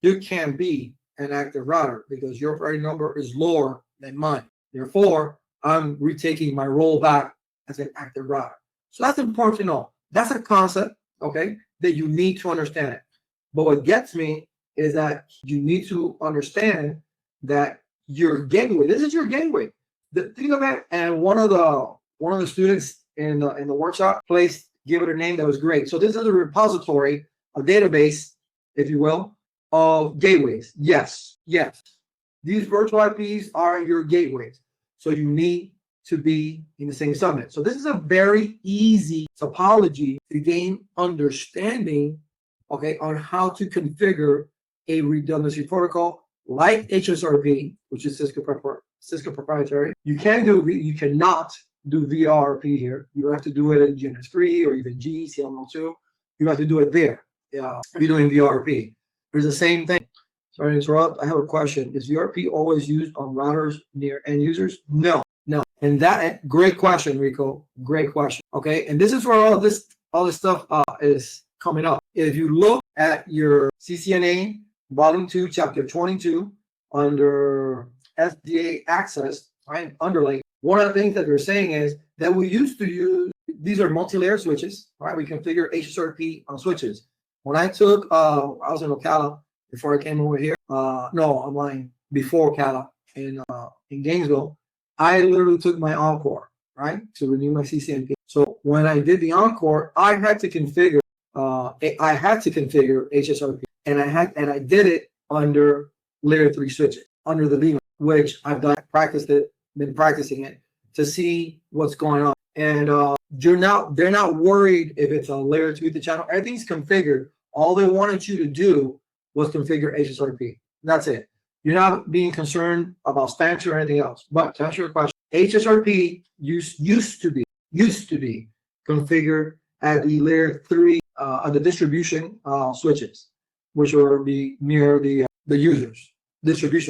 you can be an active router because your priority number is lower than mine. Therefore, I'm retaking my role back as an active router. So that's important to know. That's a concept, okay, that you need to understand it. But what gets me is that you need to understand that your gateway, this is your gateway. The thing of it, and one of the students in the workshop gave it a name that was great. So this is a repository, a database, if you will, of gateways. Yes. These virtual IPs are your gateways. So you need to be in the same subnet. So this is a very easy topology to gain understanding, okay, on how to configure a redundancy protocol like HSRP, which is Cisco proprietary. You cannot do VRRP here. You have to do it in GNS3 or even CLM2. You have to do it there. If you're doing VRRP. It's the same thing. Sorry to interrupt. I have a question. Is VRP always used on routers near end users? No. And that, great question, Rico. Great question. Okay. And this is where all this stuff is coming up. If you look at your CCNA Volume 2, Chapter 22, under SDA access, right, underlay, one of the things that they're saying is that we used to use, these are multi-layer switches, right? We configure HSRP on switches. When I took, I was in Ocala before I came over here. No, I'm lying. Before Ocala in Gainesville, I literally took my Encore, right, to renew my CCNP. So when I did the Encore, I had to configure HSRP, and I did it under layer 3 switches, under the Lima, which I've been practicing it to see what's going on. And they're not worried if it's a layer 2 the channel. Everything's configured. All they wanted you to do was configure HSRP. That's it. You're not being concerned about spam or anything else. But to answer your question, HSRP used to be configured at the layer 3 of the distribution switches, which will be near the users distribution.